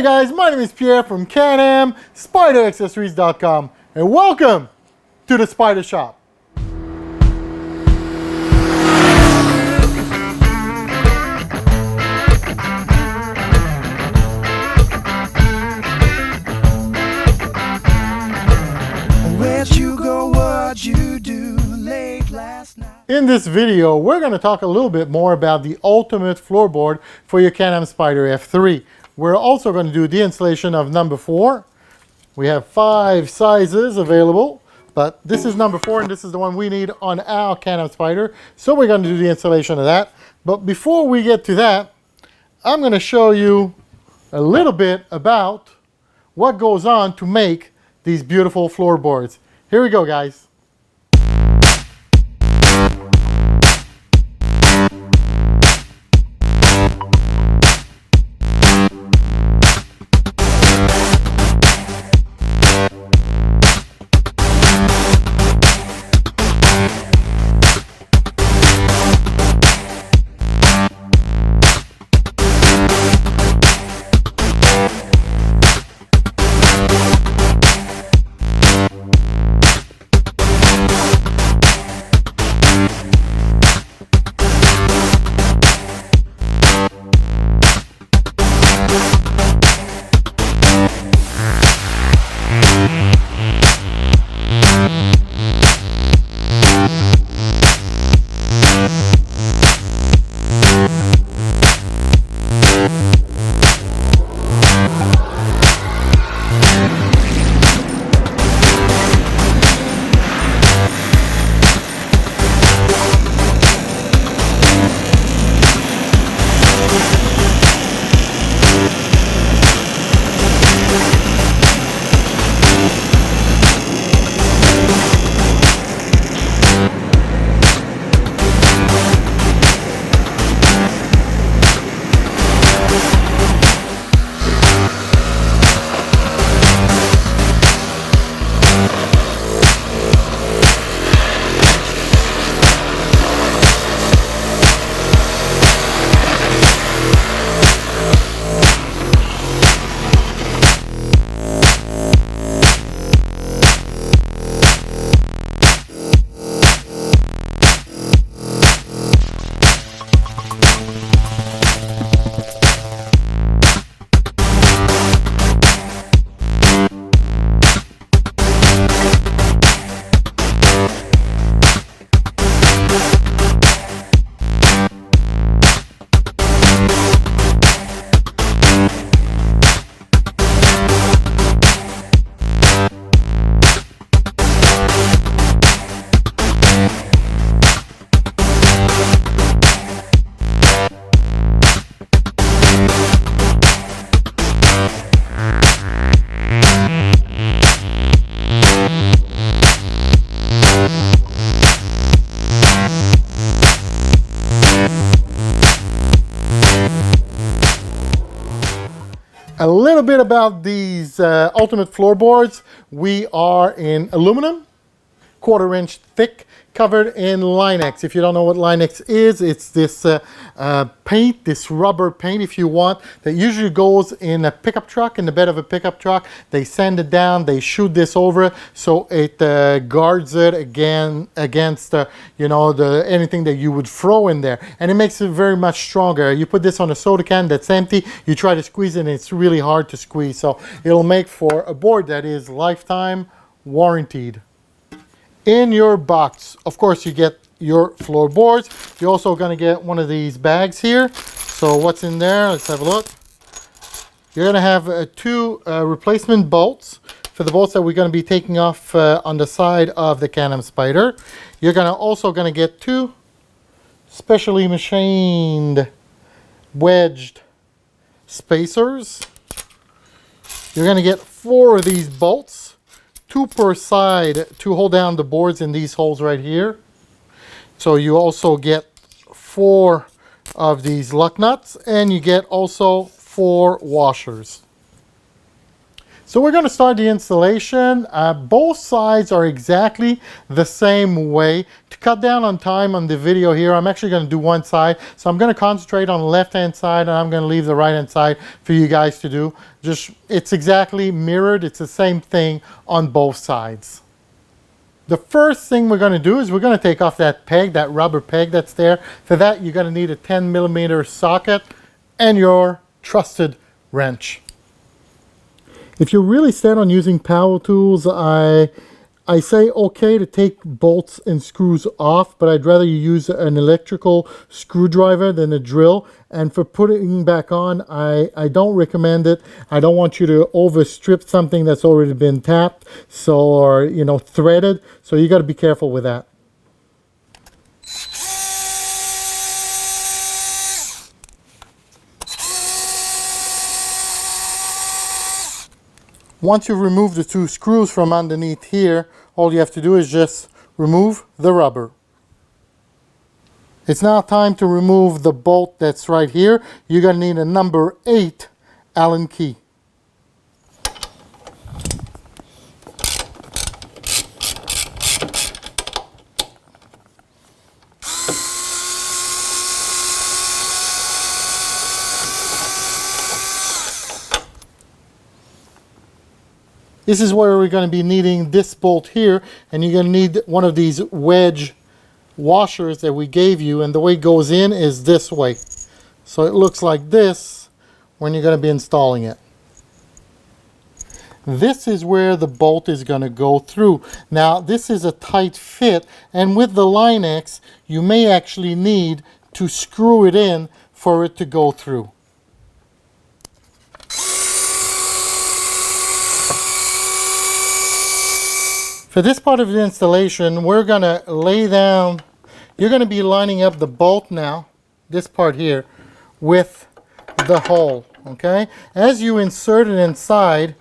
Hey guys, my name is Pierre from Can Am Spyder Accessories.com and welcome to the Spyder Shop. Where'd you go? What'd you do late last night? In this video, we're going to talk a little bit more about the ultimate floorboard for your Can Am Spyder F3. We're also going to do the installation of number 4. We have 5 sizes available, but this is number 4 and this is the one we need on our Can Am Spyder. So we're going to do the installation of that. But before we get to that, I'm going to show you a little bit about what goes on to make these beautiful floorboards. Here we go, guys. A little bit about these ultimate floorboards. We are in aluminum, 1/4 inch thick, covered in Line-X. If you don't know what Line-X is, it's this paint, this rubber paint, if you want, that usually goes in a pickup truck, in the bed of a pickup truck. They sand it down, they shoot this over, so it guards it against anything that you would throw in there, and it makes it very much stronger. You put this on a soda can that's empty, you try to squeeze it, and it's really hard to squeeze. So it'll make for a board that is lifetime warranted. In your box, of course, you get your floorboards. You're also going to get one of these bags here. So what's in there? Let's have a look. You're going to have 2 replacement bolts for the bolts that we're going to be taking off on the side of the Can Am Spyder. You're also going to get 2 specially machined wedged spacers. You're going to get 4 of these bolts, 2 per side, to hold down the boards in these holes right here. So you also get 4 of these luck nuts, and you get also 4 washers. So we're going to start the installation. Both sides are exactly the same way. To cut down on time on the video here, I'm actually going to do one side. So I'm going to concentrate on the left-hand side, and I'm going to leave the right-hand side for you guys to do. Just, it's exactly mirrored. It's the same thing on both sides. The first thing we're going to do is we're going to take off that peg, that rubber peg that's there. For that, you're going to need a 10mm socket and your trusted wrench. If you're really set on using power tools, I say okay to take bolts and screws off, but I'd rather you use an electrical screwdriver than a drill. And for putting back on, I don't recommend it. I don't want you to overstrip something that's already been tapped, so, or, you know, threaded. So you got to be careful with that. Once you've removed the two screws from underneath here, all you have to do is just remove the rubber. It's now time to remove the bolt that's right here. You're going to need a number 8 Allen key. This is where we're going to be needing this bolt here, and you're going to need one of these wedge washers that we gave you, and the way it goes in is this way. So it looks like this when you're going to be installing it. This is where the bolt is going to go through. Now this is a tight fit, and with the Line-X you may actually need to screw it in for it to go through. For this part of the installation, we're going to lay down, you're going to be lining up the bolt now, this part here, with the hole, okay? As you insert it inside,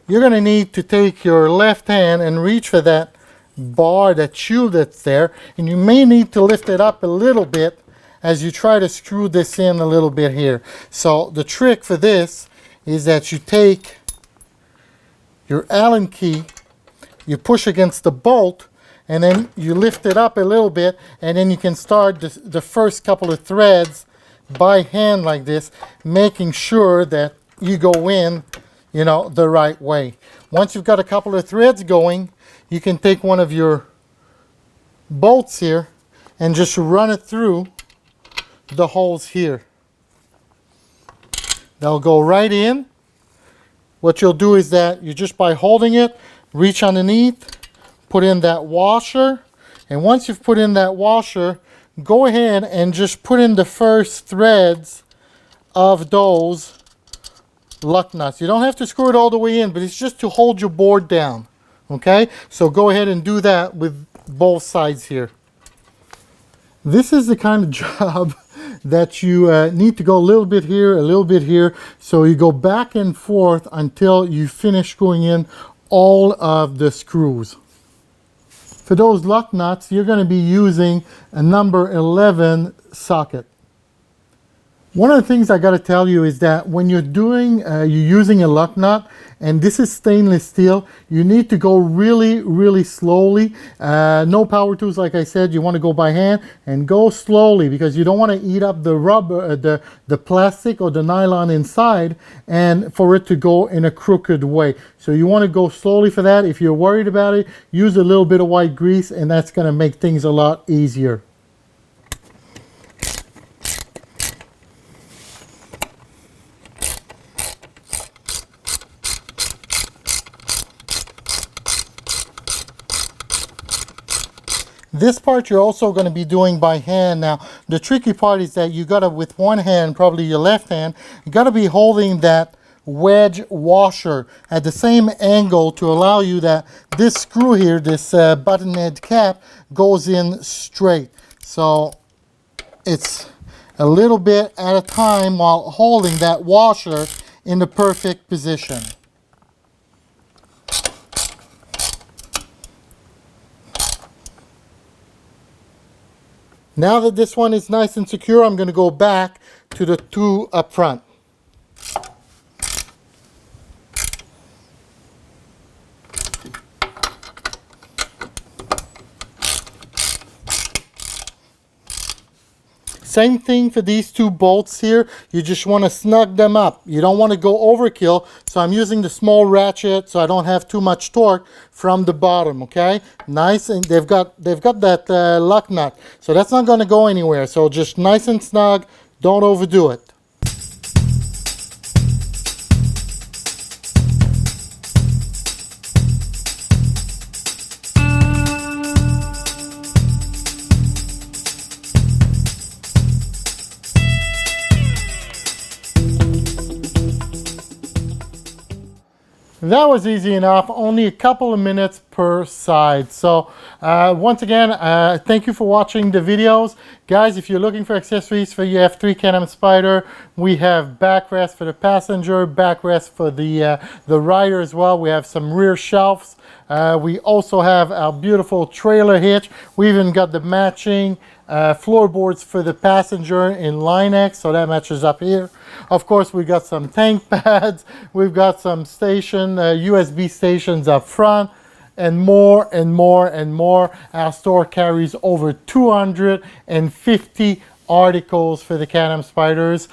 you're going to need to take your left hand and reach for that bar, that shoe that's there, and you may need to lift it up a little bit as you try to screw this in a little bit here. So the trick for this is that you take your Allen key, you push against the bolt, and then you lift it up a little bit, and then you can start the first couple of threads by hand like this, making sure that you go in, you know, the right way. Once you've got a couple of threads going, you can take one of your bolts here and just run it through the holes here. They'll go right in. What you'll do is that you just by holding it, reach underneath, put in that washer, and once you've put in that washer, go ahead and just put in the first threads of those luck nuts. You don't have to screw it all the way in, but it's just to hold your board down. Okay? So go ahead and do that with both sides here. This is the kind of job that you need to go a little bit here, a little bit here. So you go back and forth until you finish screwing in all of the screws. For those luck nuts, you're going to be using a number 11 socket. One of the things I got to tell you is that when you're using a luck nut, and this is stainless steel, you need to go really, really slowly. No power tools, like I said. You want to go by hand and go slowly because you don't want to eat up the rubber, the plastic or the nylon inside, and for it to go in a crooked way. So you want to go slowly for that. If you're worried about it, use a little bit of white grease, and that's going to make things a lot easier. This part you're also going to be doing by hand. Now, the tricky part is that you got to, with one hand, probably your left hand, you got to be holding that wedge washer at the same angle to allow you that this screw here, this button head cap, goes in straight. So it's a little bit at a time while holding that washer in the perfect position. Now that this one is nice and secure, I'm going to go back to the two up front. Same thing for these two bolts here. You just want to snug them up. You don't want to go overkill. So I'm using the small ratchet so I don't have too much torque from the bottom, okay? Nice, and they've got that lock nut. So that's not going to go anywhere. So just nice and snug. Don't overdo it. That was easy enough, only a couple of minutes per side. So once again, thank you for watching the videos. Guys, if you're looking for accessories for your F3 Can Am Spyder, we have backrest for the passenger, backrest for the rider as well. We have some rear shelves. We also have our beautiful trailer hitch. We even got the matching floorboards for the passenger in Line-X, so that matches up here. Of course, we got some tank pads. We've got some USB stations up front, and more and more and more. Our store carries over 250 articles for the Can Am Spyders.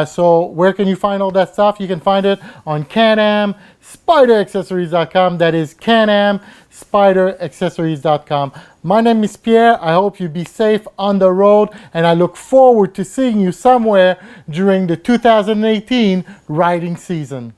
So where can you find all that stuff? You can find it on Can-Am SpyderAccessories.com. That is Can-Am SpyderAccessories.com. My name is Pierre. I hope you be safe on the road, and I look forward to seeing you somewhere during the 2018 riding season.